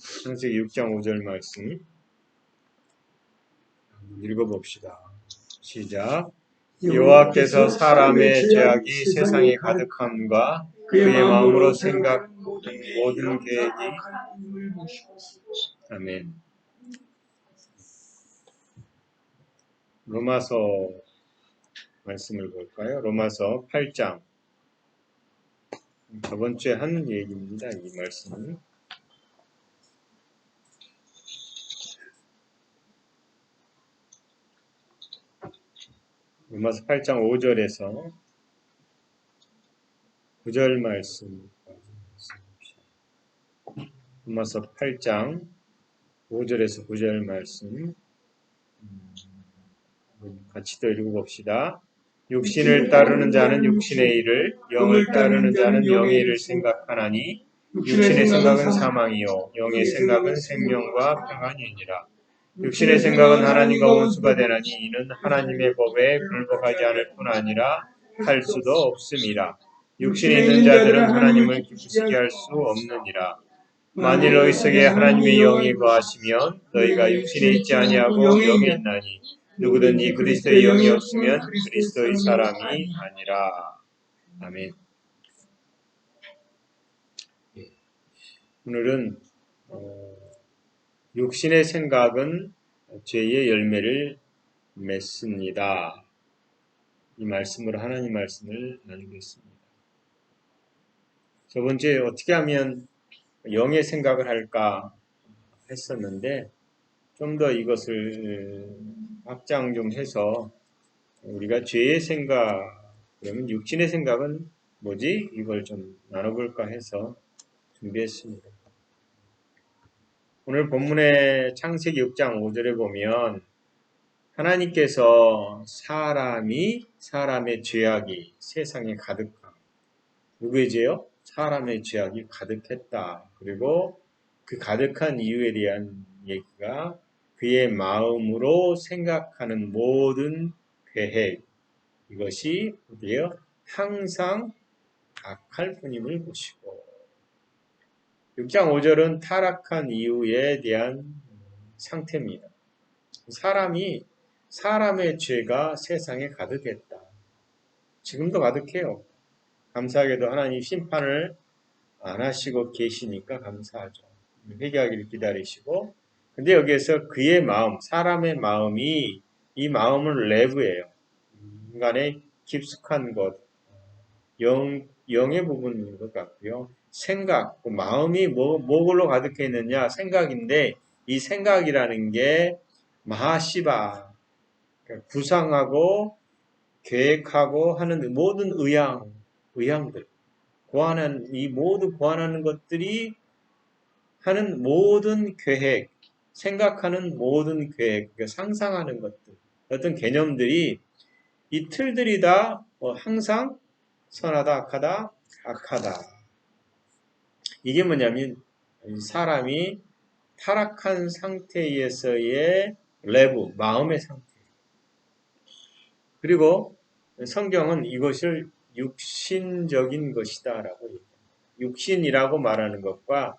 창세기 6장 5절 말씀 읽어봅시다. 시작. 여호와께서 사람의 죄악이 세상에 가득함과 그의 마음으로 생각하는 모든 계획이 아멘. 로마서 말씀을 볼까요? 로마서 8장 저번 주에 한 얘기입니다. 이 말씀은 로마서 8장 5절에서 9절 말씀 로마서 8장 5절에서 9절 말씀 같이 또 읽어봅시다. 육신을 따르는 자는 육신의 일을, 영을 따르는 자는 영의 일을 생각하나니 육신의 생각은 사망이요 영의 생각은 생명과 평안이니라. 육신의 생각은 하나님과 원수가 되나니 이는 하나님의 법에 굴복하지 않을 뿐 아니라 할 수도 없음이라. 육신에 있는 자들은 하나님을 기쁘시게 할 수 없느니라. 만일 너희 속에 하나님의 영이 거하시면 너희가 육신에 있지 아니하고 영에 있나니 누구든지 그리스도의 영이 없으면 그리스도의 사람이 아니라. 아멘. 오늘은 육신의 생각은 죄의 열매를 맺습니다. 이 말씀으로 하나님 말씀을 나누겠습니다. 저번 주에 어떻게 하면 영의 생각을 할까 했었는데 좀 더 이것을 확장 좀 해서 우리가 죄의 생각, 그러면 육신의 생각은 뭐지? 이걸 좀 나눠볼까 해서 준비했습니다. 오늘 본문의 창세기 6장 5절에 보면 하나님께서 사람의 죄악이 세상에 가득함. 누구의 죄요? 사람의 죄악이 가득했다. 그리고 그 가득한 이유에 대한 얘기가 그의 마음으로 생각하는 모든 계획, 이것이 어디에요? 항상 악할 뿐임을 보시고 6장 5절은 타락한 이유에 대한 상태입니다. 사람의 죄가 세상에 가득했다. 지금도 가득해요. 감사하게도 하나님 심판을 안 하시고 계시니까 감사하죠. 회개하기를 기다리시고 근데 여기에서 그의 마음, 사람의 마음이 이 마음은 내부예요. 인간의 깊숙한 것, 영의 부분인 것 같고요. 생각, 마음이 뭐로 가득해 있느냐? 생각인데 이 생각이라는 게 마하시바, 그러니까 구상하고 계획하고 하는 모든 의향들, 고안하는 것들이 하는 모든 계획, 생각하는 모든 계획, 그러니까 상상하는 것들, 어떤 개념들이 이 틀들이 다 항상 선하다, 악하다. 이게 뭐냐면 사람이 타락한 상태에서의 내부, 마음의 상태. 그리고 성경은 이것을 육신적인 것이다 라고 얘기합니다. 육신이라고 말하는 것과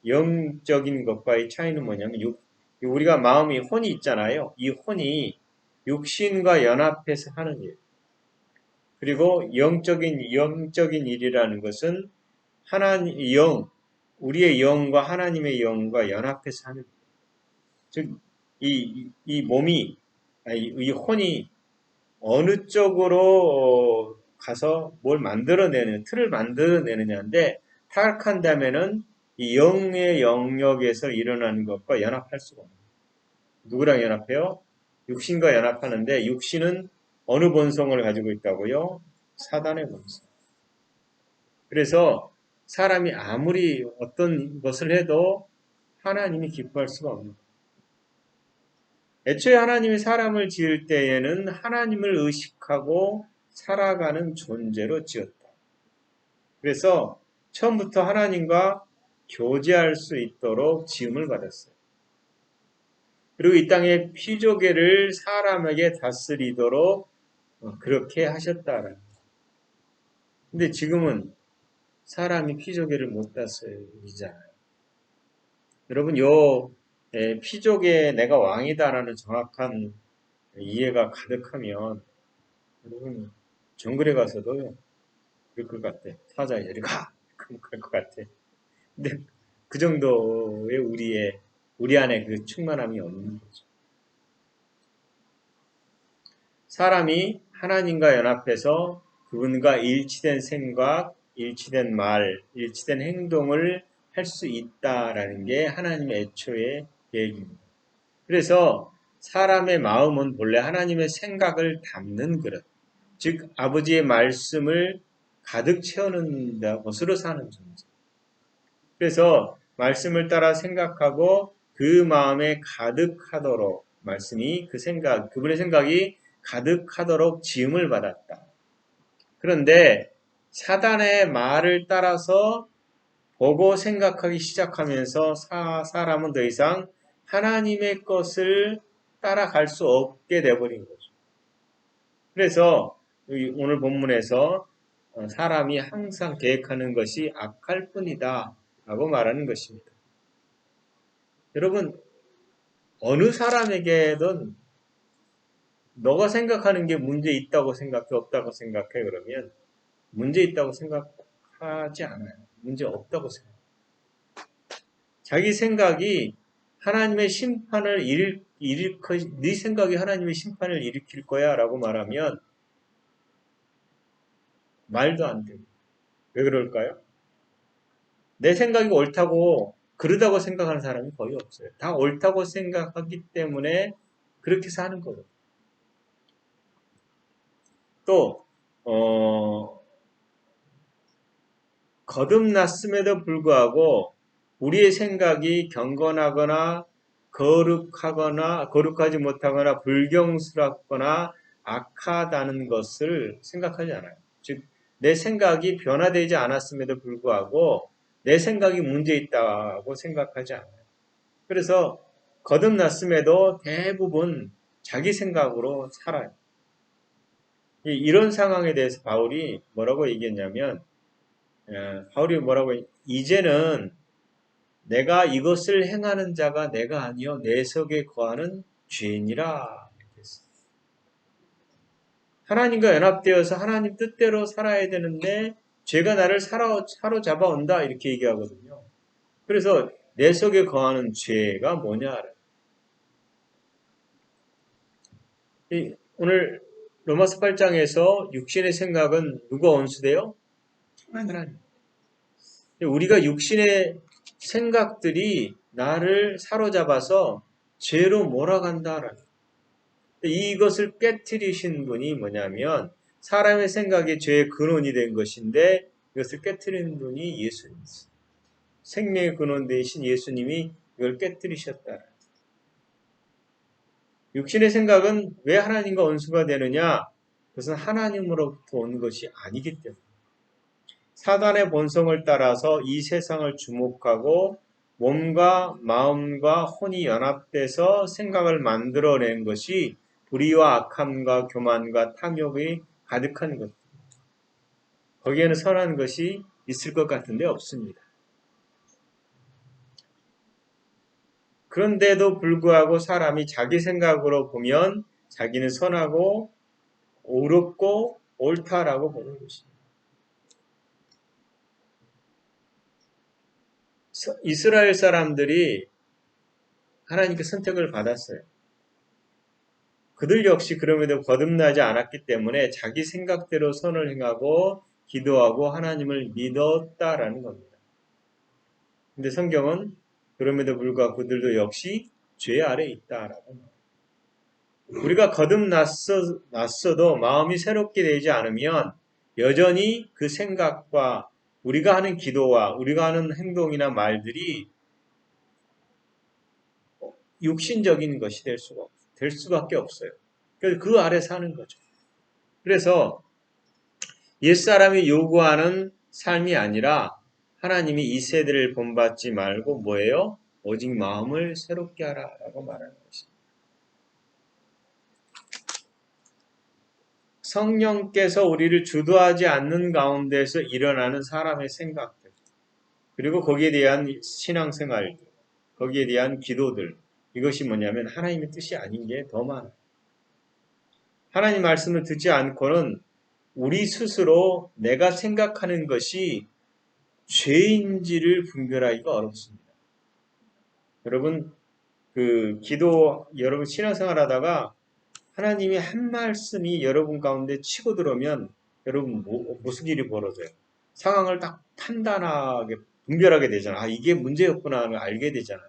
영적인 것과의 차이는 뭐냐면 우리가 마음이 혼이 있잖아요. 이 혼이 육신과 연합해서 하는 일. 그리고 영적인 일이라는 것은 우리의 영과 하나님의 영과 연합해서 하는 일. 즉, 이 몸이, 이 혼이 어느 쪽으로 가서 틀을 만들어내느냐인데, 타락한다면은 이 영의 영역에서 일어나는 것과 연합할 수가 없는 거예요. 누구랑 연합해요? 육신과 연합하는데, 육신은 어느 본성을 가지고 있다고요? 사단의 본성. 그래서 사람이 아무리 어떤 것을 해도 하나님이 기뻐할 수가 없는 거예요. 애초에 하나님이 사람을 지을 때에는 하나님을 의식하고 살아가는 존재로 지었다. 그래서 처음부터 하나님과 교제할 수 있도록 지음을 받았어요. 그리고 이 땅의 피조계를 사람에게 다스리도록 그렇게 하셨다라는 거예요. 근데 지금은 사람이 피조계를 못 다스리잖아요. 여러분, 피족에 내가 왕이다라는 정확한 이해가 가득하면, 여러분, 정글에 가서도 그럴 것 같아. 사자 이리 가! 그럴 것 같아. 근데 그 정도의 우리 안에 그 충만함이 없는 거죠. 사람이 하나님과 연합해서 그분과 일치된 생각, 일치된 말, 일치된 행동을 할 수 있다라는 게 하나님의 애초의 계획입니다. 그래서 사람의 마음은 본래 하나님의 생각을 담는 그릇, 즉 아버지의 말씀을 가득 채우는 것으로 사는 존재. 그래서 말씀을 따라 생각하고 그 마음에 가득하도록 말씀이 그분의 생각이 가득하도록 지음을 받았다. 그런데 사단의 말을 따라서 보고 생각하기 시작하면서 사람은 더 이상 하나님의 것을 따라갈 수 없게 되어버린 거죠. 그래서 오늘 본문에서 사람이 항상 계획하는 것이 악할 뿐이다 라고 말하는 것입니다. 여러분, 어느 사람에게든 너가 생각하는 게 문제 있다고 생각해, 없다고 생각해 그러면 문제 있다고 생각하지 않아요. 문제 없다고 생각해요. 자기 생각이 하나님의 심판을 네 생각이 하나님의 심판을 일으킬 거야 라고 말하면 말도 안 돼요. 왜 그럴까요? 내 생각이 옳다고 그러다고 생각하는 사람이 거의 없어요. 다 옳다고 생각하기 때문에 그렇게 사는 거거든요. 또 거듭났음에도 불구하고 우리의 생각이 경건하거나 거룩하지 못하거나 불경스럽거나 악하다는 것을 생각하지 않아요. 즉, 내 생각이 변화되지 않았음에도 불구하고 내 생각이 문제 있다고 생각하지 않아요. 그래서 거듭났음에도 대부분 자기 생각으로 살아요. 이런 상황에 대해서 바울이 뭐라고 얘기했냐면, 이제는 내가 이것을 행하는 자가 내가 아니요 내 속에 거하는 죄인이라. 하나님과 연합되어서 하나님 뜻대로 살아야 되는데 죄가 나를 사로잡아 온다 이렇게 얘기하거든요. 그래서 내 속에 거하는 죄가 뭐냐. 오늘 로마서 8장에서 육신의 생각은 누가 원수돼요? 하나님. 우리가 육신의 생각들이 나를 사로잡아서 죄로 몰아간다라는 이것을 깨트리신 분이 뭐냐면 사람의 생각이 죄의 근원이 된 것인데 이것을 깨트리는 분이 예수님이었어요. 생명의 근원 되신 예수님이 이걸 깨트리셨다. 육신의 생각은 왜 하나님과 원수가 되느냐? 그것은 하나님으로부터 온 것이 아니기 때문에 사단의 본성을 따라서 이 세상을 주목하고 몸과 마음과 혼이 연합돼서 생각을 만들어낸 것이 불의와 악함과 교만과 탐욕이 가득한 것. 거기에는 선한 것이 있을 것 같은데 없습니다. 그런데도 불구하고 사람이 자기 생각으로 보면 자기는 선하고 옳고 옳다라고 보는 것입니다. 이스라엘 사람들이 하나님께 선택을 받았어요. 그들 역시 그럼에도 거듭나지 않았기 때문에 자기 생각대로 선을 행하고 기도하고 하나님을 믿었다라는 겁니다. 근데 성경은 그럼에도 불구하고 그들도 역시 죄 아래 있다라고 합니다. 우리가 거듭났어도 마음이 새롭게 되지 않으면 여전히 그 생각과 우리가 하는 기도와 우리가 하는 행동이나 말들이 육신적인 것이 될 수밖에 없어요. 그래서 그 아래 사는 거죠. 그래서 옛사람이 요구하는 삶이 아니라 하나님이 이 세대를 본받지 말고 뭐예요? 오직 마음을 새롭게 하라라고 말하는 것입니다. 성령께서 우리를 주도하지 않는 가운데서 일어나는 사람의 생각들 그리고 거기에 대한 신앙생활 거기에 대한 기도들, 이것이 뭐냐면 하나님의 뜻이 아닌 게 더 많아요. 하나님 말씀을 듣지 않고는 우리 스스로 내가 생각하는 것이 죄인지를 분별하기가 어렵습니다. 여러분, 여러분 신앙생활 하다가 하나님의 한 말씀이 여러분 가운데 치고 들어오면 여러분 무슨 일이 벌어져요? 상황을 딱 판단하게, 분별하게 되잖아요. 아, 이게 문제였구나 하는 걸 알게 되잖아요.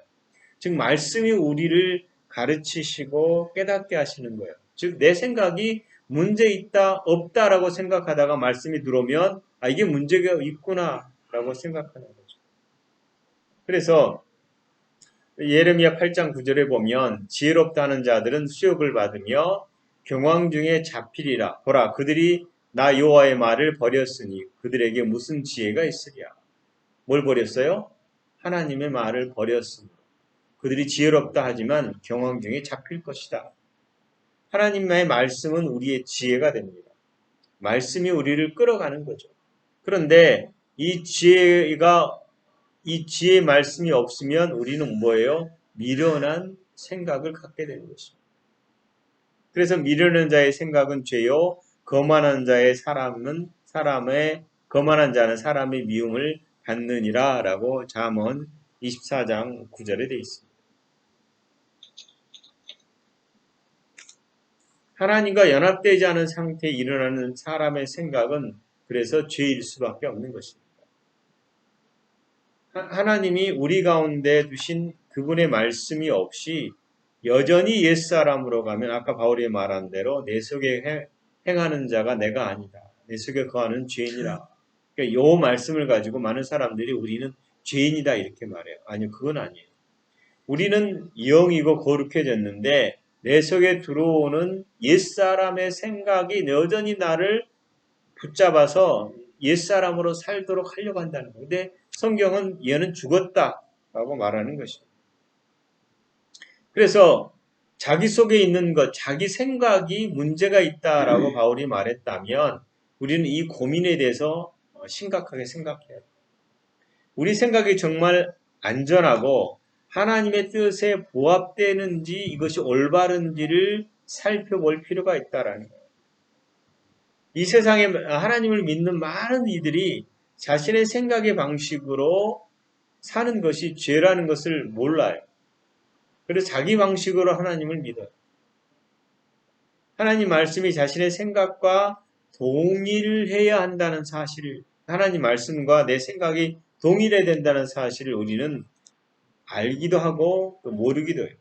즉, 말씀이 우리를 가르치시고 깨닫게 하시는 거예요. 즉, 내 생각이 문제 있다, 없다라고 생각하다가 말씀이 들어오면 아, 이게 문제가 있구나 라고 생각하는 거죠. 그래서 예레미야 8장 9절에 보면 지혜롭다 하는 자들은 수욕을 받으며 경황 중에 잡히리라. 보라, 그들이 나 여호와의 말을 버렸으니 그들에게 무슨 지혜가 있으랴. 뭘 버렸어요? 하나님의 말을 버렸으니 그들이 지혜롭다 하지만 경황 중에 잡힐 것이다. 하나님의 말씀은 우리의 지혜가 됩니다. 말씀이 우리를 끌어가는 거죠. 그런데 이 지혜의 말씀이 없으면 우리는 뭐예요? 미련한 생각을 갖게 되는 것입니다. 그래서 미련한 자의 생각은 죄요, 거만한 자의 거만한 자는 사람의 미움을 받느니라 라고 잠언 24장 9절에 되어 있습니다. 하나님과 연합되지 않은 상태에 일어나는 사람의 생각은 그래서 죄일 수밖에 없는 것입니다. 하나님이 우리 가운데 두신 그분의 말씀이 없이 여전히 옛사람으로 가면 아까 바울이 말한 대로 내 속에 행하는 자가 내가 아니다. 내 속에 거하는 죄인이라. 그러니까 이 말씀을 가지고 많은 사람들이 우리는 죄인이다 이렇게 말해요. 아니요, 그건 아니에요. 우리는 영이고 거룩해졌는데 내 속에 들어오는 옛사람의 생각이 여전히 나를 붙잡아서 옛사람으로 살도록 하려고 한다는 거예요. 근데 성경은 얘는 죽었다라고 말하는 것입니다. 그래서 자기 속에 있는 것, 자기 생각이 문제가 있다라고 바울이 말했다면 우리는 이 고민에 대해서 심각하게 생각해야 돼요. 우리 생각이 정말 안전하고 하나님의 뜻에 부합되는지 이것이 올바른지를 살펴볼 필요가 있다라는 거예요. 이 세상에 하나님을 믿는 많은 이들이 자신의 생각의 방식으로 사는 것이 죄라는 것을 몰라요. 그래서 자기 방식으로 하나님을 믿어요. 하나님 말씀이 자신의 생각과 동일해야 한다는 사실을, 하나님 말씀과 내 생각이 동일해야 된다는 사실을 우리는 알기도 하고 또 모르기도 해요.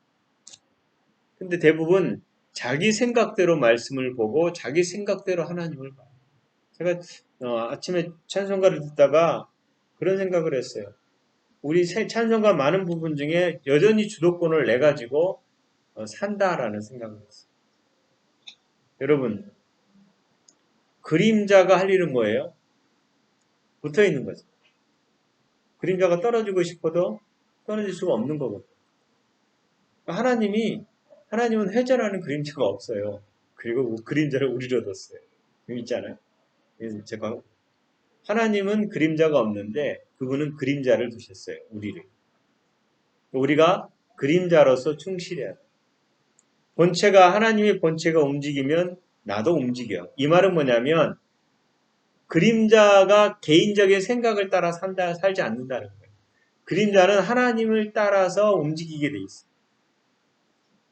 근데 대부분 자기 생각대로 말씀을 보고 자기 생각대로 하나님을 봐요. 제가 아침에 찬송가를 듣다가 그런 생각을 했어요. 우리 찬송가 많은 부분 중에 여전히 주도권을 내가지고 산다라는 생각을 했어요. 여러분, 그림자가 할 일은 뭐예요? 붙어 있는 거죠. 그림자가 떨어지고 싶어도 떨어질 수가 없는 거거든요. 하나님은 회전하는 그림자가 없어요. 그리고 그림자를 우리로 뒀어요. 재밌잖아요. 그래서 제가 하나님은 그림자가 없는데 그분은 그림자를 두셨어요. 우리를. 우리가 그림자로서 충실해야 돼요. 하나님의 본체가 움직이면 나도 움직여. 이 말은 뭐냐면 그림자가 개인적인 생각을 따라 살지 않는다는 거예요. 그림자는 하나님을 따라서 움직이게 돼 있어요.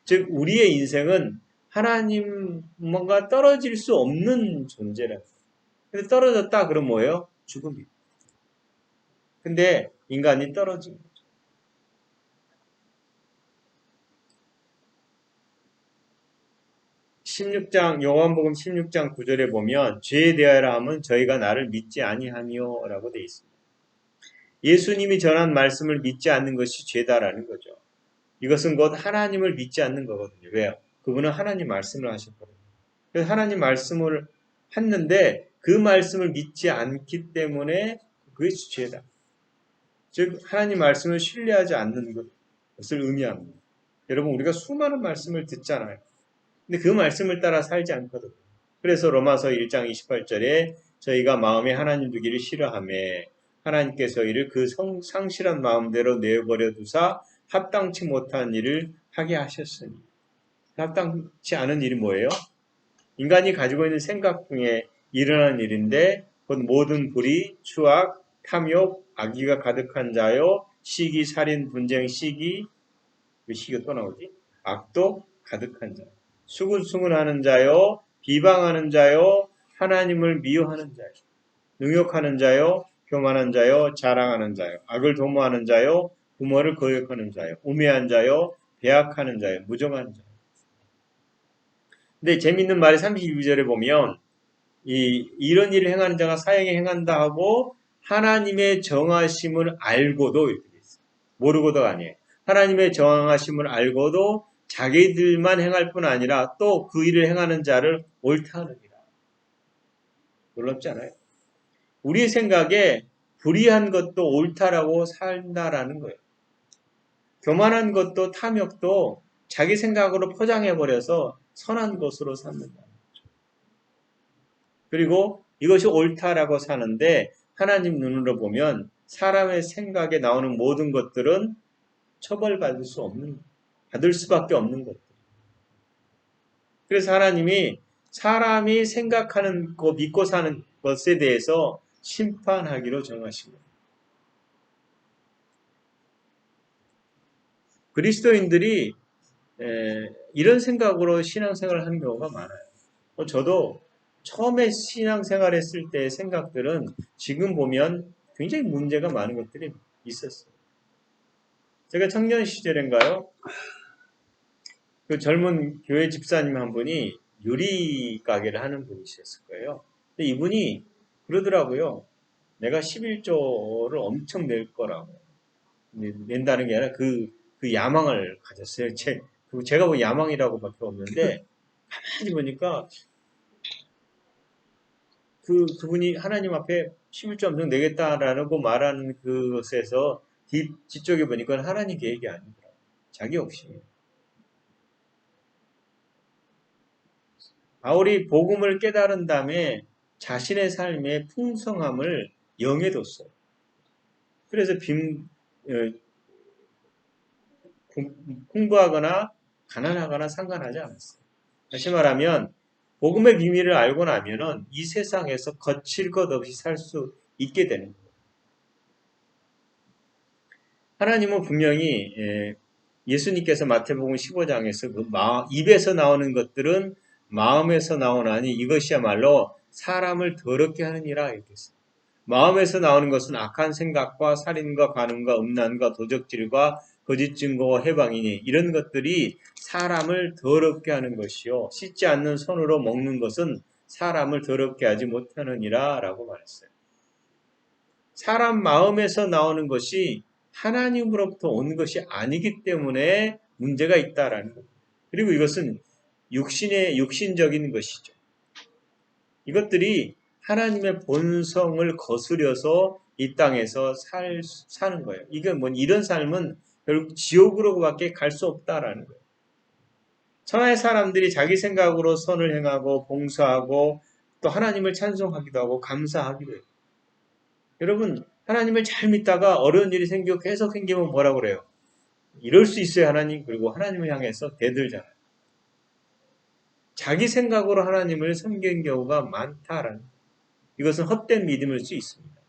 즉 우리의 인생은 하나님과 떨어질 수 없는 존재라는 거예요. 근데 떨어졌다 그럼 뭐예요? 죽음이에요. 근데 인간이 떨어진 거죠. 요한복음 16장 9절에 보면 죄에 대하여 하면 저희가 나를 믿지 아니하며 라고 되어 있습니다. 예수님이 전한 말씀을 믿지 않는 것이 죄다라는 거죠. 이것은 곧 하나님을 믿지 않는 거거든요. 왜요? 그분은 하나님 말씀을 하셨거든요. 그래서 하나님 말씀을 했는데 그 말씀을 믿지 않기 때문에 그것이 죄다. 즉 하나님 말씀을 신뢰하지 않는 것을 의미합니다. 여러분 우리가 수많은 말씀을 듣잖아요. 근데 그 말씀을 따라 살지 않거든요. 그래서 로마서 1장 28절에 저희가 마음에 하나님 두기를 싫어하며 하나님께서 이를 그 상실한 마음대로 내버려 두사 합당치 못한 일을 하게 하셨으니. 합당치 않은 일이 뭐예요? 인간이 가지고 있는 생각 중에 일어나는 일인데 곧 모든 불의, 추악, 탐욕, 악의가 가득한 자요, 시기, 살인, 분쟁, 시기, 왜 시기가 또 나오지? 악도 가득한 자, 수군수군하는 자요, 비방하는 자요, 하나님을 미워하는 자요, 능욕하는 자요, 교만한 자요, 자랑하는 자요, 악을 도모하는 자요, 부모를 거역하는 자요, 우매한 자요, 배악하는 자요, 무정한 자요. 근데 재밌는 말이 32절에 보면 이런 일을 행하는 자가 사형에 행한다 하고 하나님의 정하심을 알고도 이렇게 돼 있어요. 모르고도가 아니에요. 하나님의 정하심을 알고도 자기들만 행할 뿐 아니라 또 그 일을 행하는 자를 옳다 하느니라. 놀랍지 않아요? 우리의 생각에 불의한 것도 옳다라고 산다라는 거예요. 교만한 것도 탐욕도 자기 생각으로 포장해버려서 선한 것으로 삼는다. 그리고 이것이 옳다라고 사는데 하나님 눈으로 보면 사람의 생각에 나오는 모든 것들은 처벌받을 수 없는, 받을 수밖에 없는 것들. 그래서 하나님이 사람이 생각하는 거, 믿고 사는 것에 대해서 심판하기로 정하신 거예요. 그리스도인들이 이런 생각으로 신앙생활을 하는 경우가 많아요. 저도 처음에 신앙생활 했을 때의 생각들은 지금 보면 굉장히 문제가 많은 것들이 있었어요. 제가 청년 시절인가요? 그 젊은 교회 집사님 한 분이 요리 가게를 하는 분이셨을 거예요. 근데 이분이 그러더라고요. 내가 11조를 엄청 낼 거라고. 낸다는 게 아니라 그 야망을 가졌어요. 제가 뭐 야망이라고밖에 없는데 가만히 보니까 그분이 하나님 앞에 11조 엄청 내겠다라고 말하는 그것에서 뒤쪽에 보니까 하나님 계획이 아니더라고요. 자기 욕심이에요. 바울이 복음을 깨달은 다음에 자신의 삶의 풍성함을 영해뒀어요. 그래서 풍부하거나 가난하거나 상관하지 않았어요. 다시 말하면 복음의 비밀을 알고 나면은 이 세상에서 거칠 것 없이 살 수 있게 되는 거예요. 하나님은 분명히 예수님께서 마태복음 15장에서 그 입에서 나오는 것들은 마음에서 나오나니 이것이야말로 사람을 더럽게 하느니라 이렇게 했어요. 마음에서 나오는 것은 악한 생각과 살인과 간음과 음란과 도적질과 거짓 증거와 해방이니 이런 것들이 사람을 더럽게 하는 것이요 씻지 않는 손으로 먹는 것은 사람을 더럽게 하지 못하느니라 라고 말했어요. 사람 마음에서 나오는 것이 하나님으로부터 온 것이 아니기 때문에 문제가 있다라는 겁니다. 그리고 이것은 육신적인 것이죠. 이것들이 하나님의 본성을 거스려서 이 땅에서 사는 거예요. 이런 삶은 결국 지옥으로밖에 갈 수 없다라는 거예요. 천하의 사람들이 자기 생각으로 선을 행하고 봉사하고 또 하나님을 찬송하기도 하고 감사하기도 해요. 여러분 하나님을 잘 믿다가 어려운 일이 생기고 계속 생기면 뭐라고 그래요? 이럴 수 있어요 하나님. 그리고 하나님을 향해서 대들잖아요. 자기 생각으로 하나님을 섬긴 경우가 많다라는 거예요. 이것은 헛된 믿음일 수 있습니다.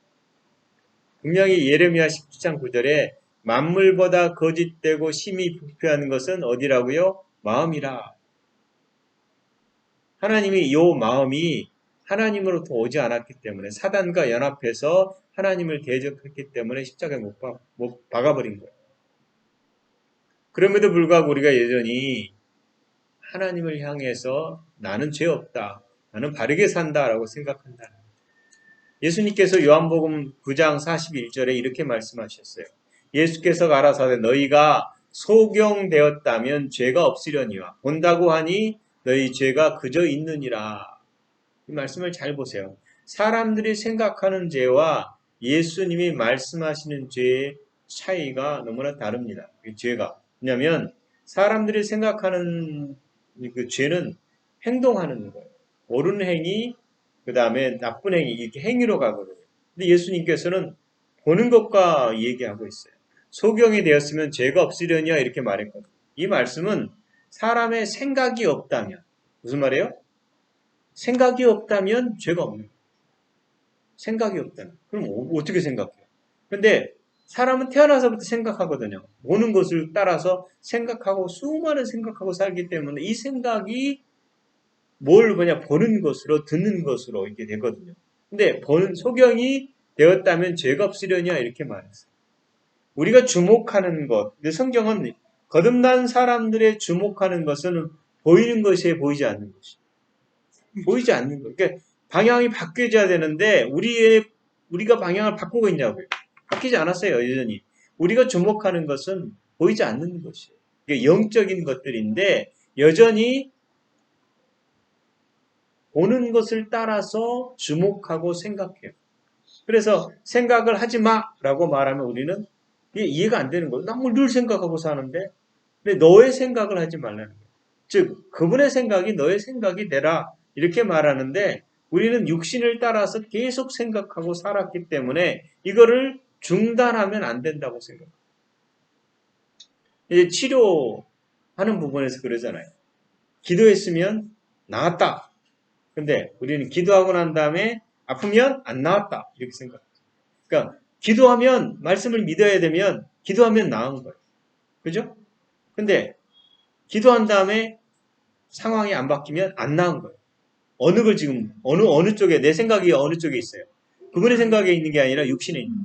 분명히 예레미야 17장 9절에 만물보다 거짓되고 심히 부패한 것은 어디라고요? 마음이라. 하나님이 이 마음이 하나님으로부터 오지 않았기 때문에 사단과 연합해서 하나님을 대적했기 때문에 십자가에 못 박아버린 거예요. 그럼에도 불구하고 우리가 여전히 하나님을 향해서 나는 죄 없다. 나는 바르게 산다라고 생각한다는 거예요. 예수님께서 요한복음 9장 41절에 이렇게 말씀하셨어요. 예수께서 가라사대 너희가 소경되었다면 죄가 없으려니와 본다고 하니 너희 죄가 그저 있느니라. 이 말씀을 잘 보세요. 사람들이 생각하는 죄와 예수님이 말씀하시는 죄의 차이가 너무나 다릅니다. 죄가. 왜냐하면 사람들이 생각하는 그 죄는 행동하는 거예요. 옳은 행위, 그 다음에 나쁜 행위, 이렇게 행위로 가거든요. 근데 예수님께서는 보는 것과 얘기하고 있어요. 소경이 되었으면 죄가 없으려니와 이렇게 말했거든요. 이 말씀은 사람의 생각이 없다면, 무슨 말이에요? 생각이 없다면 죄가 없는 거예요. 생각이 없다면. 그럼 어떻게 생각해요? 근데 사람은 태어나서부터 생각하거든요. 보는 것을 따라서 생각하고 수많은 생각하고 살기 때문에 이 생각이 뭘 그냥 보는 것으로 듣는 것으로 이렇게 되거든요. 근데 소경이 되었다면 죄가 없으려냐 이렇게 말했어요. 우리가 주목하는 것, 근데 성경은 거듭난 사람들의 주목하는 것은 보이는 것에 보이지 않는 것이. 보이지 않는 것. 그러니까 방향이 바뀌어져야 되는데 우리가 방향을 바꾸고 있냐고요. 바뀌지 않았어요, 여전히. 우리가 주목하는 것은 보이지 않는 것이에요. 그러니까 영적인 것들인데 여전히 보는 것을 따라서 주목하고 생각해요. 그래서 생각을 하지 마라고 말하면 우리는 이게 이해가 안 되는 거예요. 난 늘 생각하고 사는데 근데 너의 생각을 하지 말라는 거예요. 즉 그분의 생각이 너의 생각이 되라 이렇게 말하는데 우리는 육신을 따라서 계속 생각하고 살았기 때문에 이거를 중단하면 안 된다고 생각해요. 이제 치료하는 부분에서 그러잖아요. 기도했으면 나았다. 근데 우리는 기도하고 난 다음에 아프면 안 나았다. 이렇게 생각해요. 그러니까 기도하면 말씀을 믿어야 되면 기도하면 나은 거예요. 그죠? 근데 기도한 다음에 상황이 안 바뀌면 안 나은 거예요. 어느 걸 지금 어느 쪽에 내 생각이 어느 쪽에 있어요. 그분의 생각에 있는 게 아니라 육신에 있는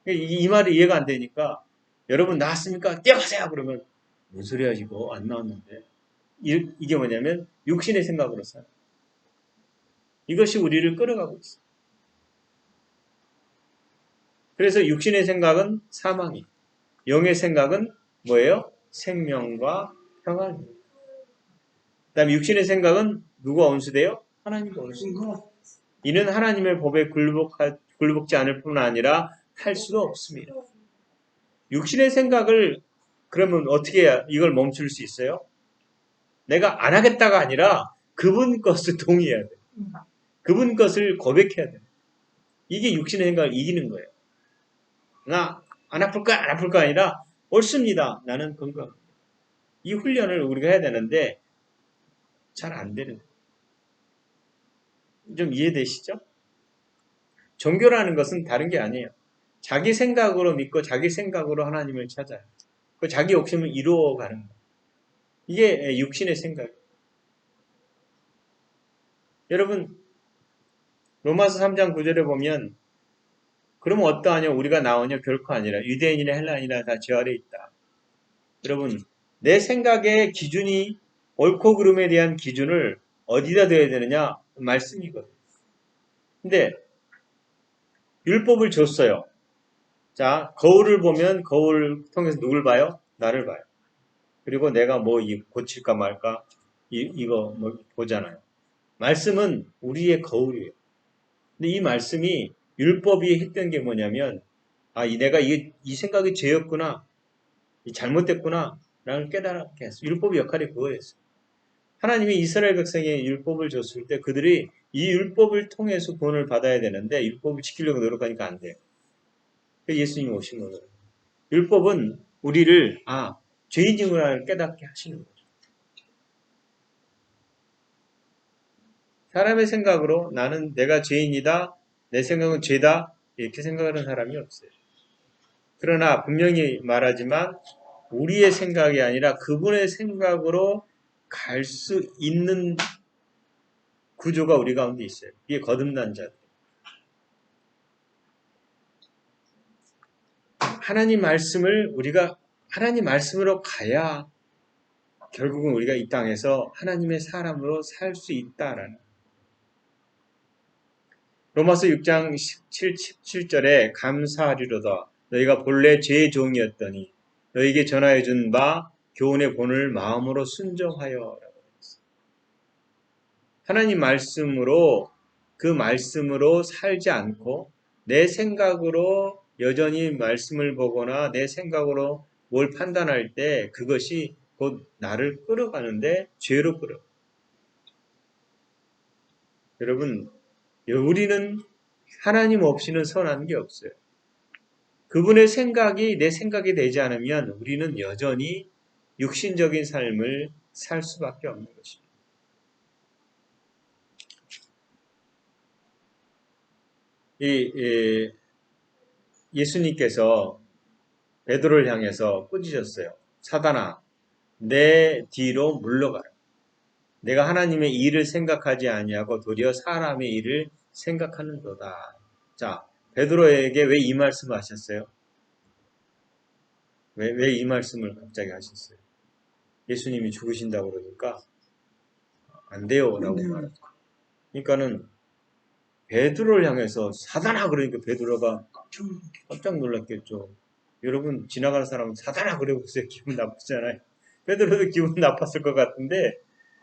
거예요. 이 말이 이해가 안 되니까 여러분 나았습니까? 뛰어가세요. 그러면 뭔 소리야 이거 안 나왔는데 이게 뭐냐면 육신의 생각으로 살아요. 이것이 우리를 끌어가고 있어요. 그래서 육신의 생각은 사망이, 영의 생각은 뭐예요? 생명과 평안입니다. 그 다음에 육신의 생각은 누가 원수돼요? 하나님과 원수돼요. 이는 하나님의 법에 굴복지 않을 뿐 아니라 할 수도 없습니다. 육신의 생각을 그러면 어떻게 해야 이걸 멈출 수 있어요? 내가 안 하겠다가 아니라 그분 것을 동의해야 돼. 그분 것을 고백해야 돼. 이게 육신의 생각을 이기는 거예요. 나 안 아플까? 안 아플까? 아니라 옳습니다. 나는 건강. 이 훈련을 우리가 해야 되는데 잘 안 되는 거예요. 좀 이해되시죠? 종교라는 것은 다른 게 아니에요. 자기 생각으로 믿고 자기 생각으로 하나님을 찾아요. 그 자기 욕심을 이루어가는 거예요. 이게 육신의 생각이에요. 여러분 로마서 3장 9절에 보면 그러면 어떠하냐 우리가 나오냐 결코 아니라 유대인이나 헬라인이나 다 저 아래에 있다. 여러분 내 생각의 기준이 옳고 그름에 대한 기준을 어디다 둬야 되느냐? 말씀이거든요. 근데 율법을 줬어요. 자, 거울을 보면 거울을 통해서 누굴 봐요? 나를 봐요. 그리고 내가 뭐 고칠까 말까 이거 뭐 보잖아요. 말씀은 우리의 거울이에요. 근데 이 말씀이 율법이 했던 게 뭐냐면 내가 이 생각이 죄였구나. 잘못됐구나. 라는 깨달게 했어요. 율법의 역할이 그거였어요. 하나님이 이스라엘 백성에게 율법을 줬을 때 그들이 이 율법을 통해서 구원을 받아야 되는데 율법을 지키려고 노력하니까 안 돼요. 예수님이 오신 거예요. 율법은 우리를 죄인임을 깨닫게 하시는 거죠. 사람의 생각으로 나는 내가 죄인이다. 내 생각은 죄다. 이렇게 생각하는 사람이 없어요. 그러나 분명히 말하지만 우리의 생각이 아니라 그분의 생각으로 갈 수 있는 구조가 우리 가운데 있어요. 이게 거듭난 자들. 하나님 말씀으로 가야 결국은 우리가 이 땅에서 하나님의 사람으로 살 수 있다라는. 로마서 6장 17절에 감사하리로다. 너희가 본래 죄의 종이었더니 너희에게 전하여 준 바 교훈의 본을 마음으로 순종하여. 하나님 말씀으로 그 말씀으로 살지 않고 내 생각으로 여전히 말씀을 보거나 내 생각으로 뭘 판단할 때 그것이 곧 나를 끌어가는데 죄로 끌어. 여러분 우리는 하나님 없이는 선한 게 없어요. 그분의 생각이 내 생각이 되지 않으면 우리는 여전히 육신적인 삶을 살 수밖에 없는 것입니다. 예수님께서 베드로를 향해서 꾸짖었어요. 사단아, 내 뒤로 물러가라. 내가 하나님의 일을 생각하지 아니하고 도리어 사람의 일을 생각하는도다. 자, 베드로에게 왜 이 말씀을 하셨어요? 왜 이 말씀을 갑자기 하셨어요? 예수님이 죽으신다고 그러니까 안 돼요 라고 말하죠. 그러니까는 베드로를 향해서 사단아 그러니까 베드로가 깜짝 놀랐겠죠. 여러분 지나가는 사람은 사단아 그러고 있어요. 기분 나쁘잖아요. 베드로도 기분 나빴을 것 같은데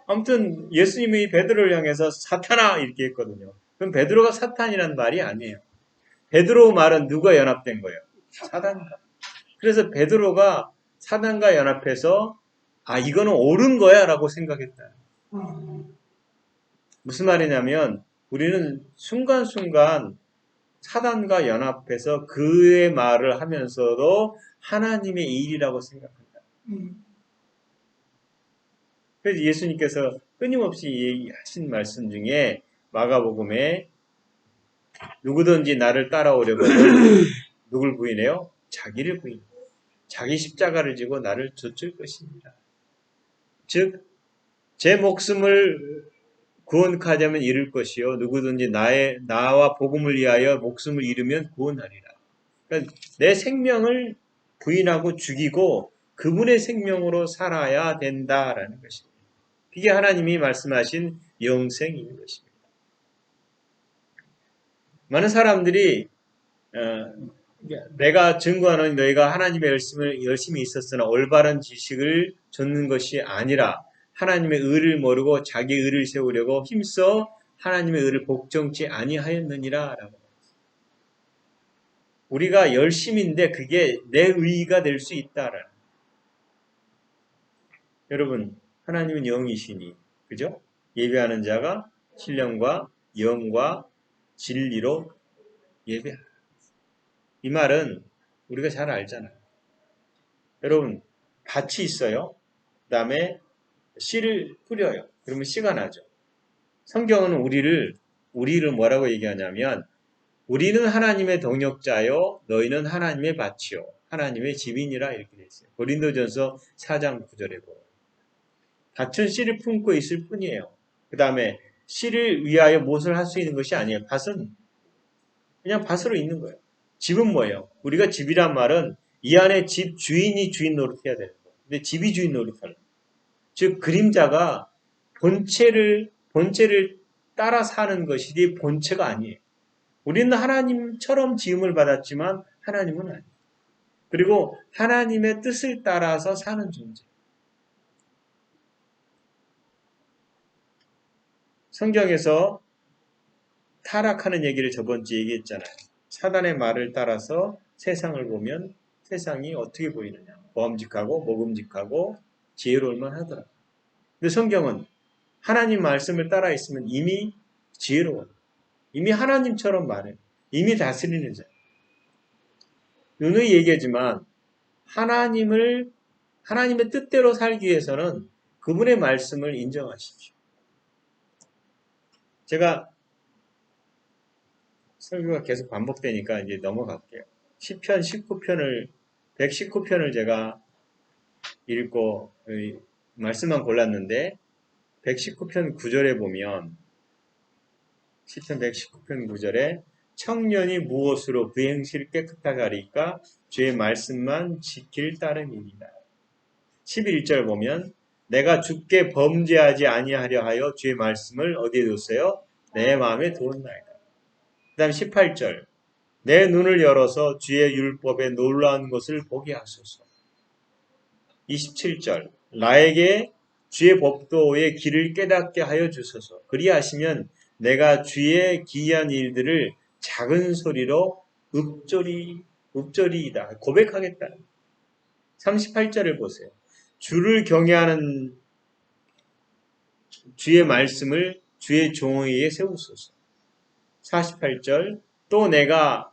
아무튼 예수님이 베드로를 향해서 사탄아 이렇게 했거든요. 그럼 베드로가 사탄이란 말이 아니에요. 베드로 말은 누가 연합된 거예요? 사단과. 그래서 베드로가 사단과 연합해서 아 이거는 옳은 거야 라고 생각했다. 무슨 말이냐면 우리는 순간순간 사단과 연합해서 그의 말을 하면서도 하나님의 일이라고 생각한다. 그래서 예수님께서 끊임없이 얘기하신 말씀 중에 마가복음에 누구든지 나를 따라오려거든 누굴 부인해요? 자기를 부인. 자기 십자가를 지고 나를 좇을 것입니다. 즉, 제 목숨을 구원하자면 잃을 것이요. 누구든지 나와 복음을 위하여 목숨을 잃으면 구원하리라. 그러니까 내 생명을 부인하고 죽이고 그분의 생명으로 살아야 된다라는 것입니다. 이게 하나님이 말씀하신 영생인 것입니다. 많은 사람들이 내가 증거하는 너희가 하나님의 열심히 있었으나 올바른 지식을 좇는 것이 아니라 하나님의 의를 모르고 자기 의를 세우려고 힘써 하나님의 의를 복종치 아니하였느니라 라고. 우리가 열심인데 그게 내 의가 될 수 있다라는. 여러분 하나님은 영이시니 그죠? 예배하는 자가 신령과 영과 진리로 예배하라. 이 말은 우리가 잘 알잖아요. 여러분 밭이 있어요. 그 다음에 씨를 뿌려요. 그러면 씨가 나죠. 성경은 우리를 뭐라고 얘기하냐면 우리는 하나님의 동역자요 너희는 하나님의 밭이요 하나님의 집인이라 이렇게 되어 있어요. 고린도전서 4장 9절에 보면 밭은 씨를 품고 있을 뿐이에요. 그 다음에 씨를 위하여 무엇을 할 수 있는 것이 아니에요. 밭은 그냥 밭으로 있는 거예요. 집은 뭐예요? 우리가 집이란 말은 이 안에 집 주인이 주인 노릇해야 되는 거예요. 근데 집이 주인 노릇하는 거예요. 즉 그림자가 본체를 따라 사는 것이지 본체가 아니에요. 우리는 하나님처럼 지음을 받았지만 하나님은 아니에요. 그리고 하나님의 뜻을 따라서 사는 존재. 성경에서 타락하는 얘기를 저번 주에 얘기했잖아요. 사단의 말을 따라서 세상을 보면 세상이 어떻게 보이느냐. 보암직하고 먹음직하고 지혜로울만 하더라. 근데 성경은 하나님 말씀을 따라 있으면 이미 지혜로워요. 이미 하나님처럼 말해요. 이미 다스리는 자. 누누이 얘기하지만 하나님의 뜻대로 살기 위해서는 그분의 말씀을 인정하십시오. 제가 설교가 계속 반복되니까 이제 넘어갈게요. 시편 119편을 제가 읽고 말씀만 골랐는데 119편 9절에 보면 시편 119편 9절에 청년이 무엇으로 그 행실을 깨끗하게 하리까 주의 말씀만 지킬 따름이니라. 11절 보면 내가 주께 범죄하지 아니하려 하여 주의 말씀을 어디에 뒀어요? 내 마음에 두었나이다. 그 다음 18절 내 눈을 열어서 주의 율법에 놀라운 것을 보게 하소서. 27절 나에게 주의 법도의 길을 깨닫게 하여 주소서. 그리하시면 내가 주의 기이한 일들을 작은 소리로 읊조리이다. 고백하겠다. 38절을 보세요. 주를 경외하는 주의 말씀을 주의 종의에 세우소서. 48절 또 내가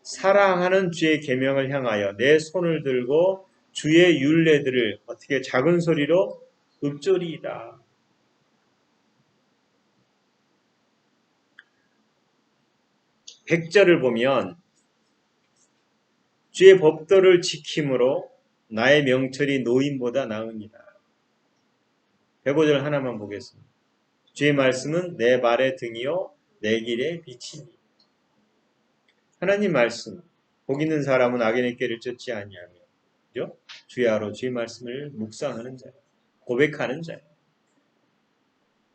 사랑하는 주의 계명을 향하여 내 손을 들고 주의 율례들을 어떻게 작은 소리로 읊조리이다. 백절을 보면 주의 법도를 지킴으로 나의 명철이 노인보다 나으니라. 105절 하나만 보겠습니다. 주의 말씀은 내 발의 등이요 내 길의 빛이니. 하나님 말씀, 복 있는 사람은 악인의 길을 쫓지 아니하며, 그죠? 주야로 주의 말씀을 묵상하는 자, 고백하는 자.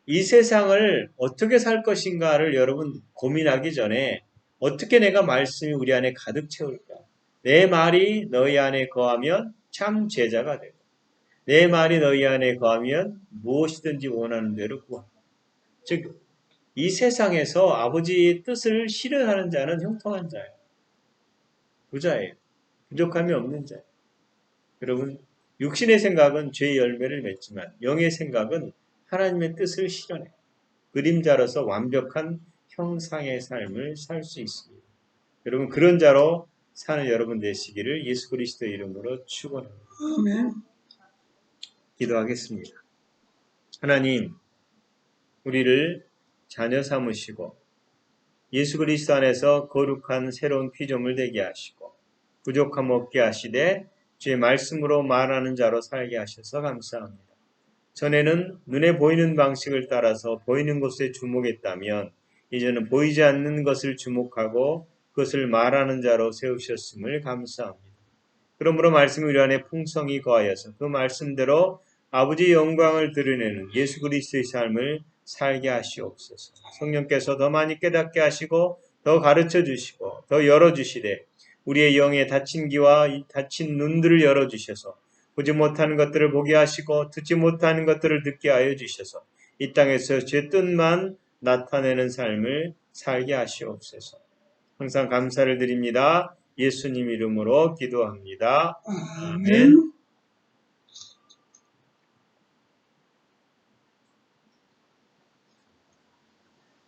이 세상을 어떻게 살 것인가를 여러분 고민하기 전에 어떻게 내가 말씀이 우리 안에 가득 채울까? 내 말이 너희 안에 거하면 참 제자가 되고 내 말이 너희 안에 거하면 무엇이든지 원하는 대로 구한다. 즉, 이 세상에서 아버지의 뜻을 실현하는 자는 형통한 자예요. 부자예요. 부족함이 없는 자예요. 여러분, 육신의 생각은 죄의 열매를 맺지만 영의 생각은 하나님의 뜻을 실현해요. 그림자로서 완벽한 형상의 삶을 살 수 있습니다. 여러분, 그런 자로 사는 여러분 되시기를 예수 그리스도의 이름으로 축원합니다. 아멘. 기도하겠습니다. 하나님, 우리를 자녀 삼으시고 예수 그리스도 안에서 거룩한 새로운 피조물 되게 하시고 부족함 없게 하시되 주의 말씀으로 말하는 자로 살게 하셔서 감사합니다. 전에는 눈에 보이는 방식을 따라서 보이는 것에 주목했다면 이제는 보이지 않는 것을 주목하고 그것을 말하는 자로 세우셨음을 감사합니다. 그러므로 말씀이 우리 안에 풍성히 거하여서 그 말씀대로 아버지의 영광을 드러내는 예수 그리스도의 삶을 살게 하시옵소서. 성령께서 더 많이 깨닫게 하시고 더 가르쳐 주시고 더 열어주시되 우리의 영의 닫힌 귀와 닫힌 눈들을 열어주셔서 보지 못하는 것들을 보게 하시고 듣지 못하는 것들을 듣게 하여 주셔서 이 땅에서 제 뜻만 나타내는 삶을 살게 하시옵소서. 항상 감사를 드립니다. 예수님 이름으로 기도합니다. 아멘.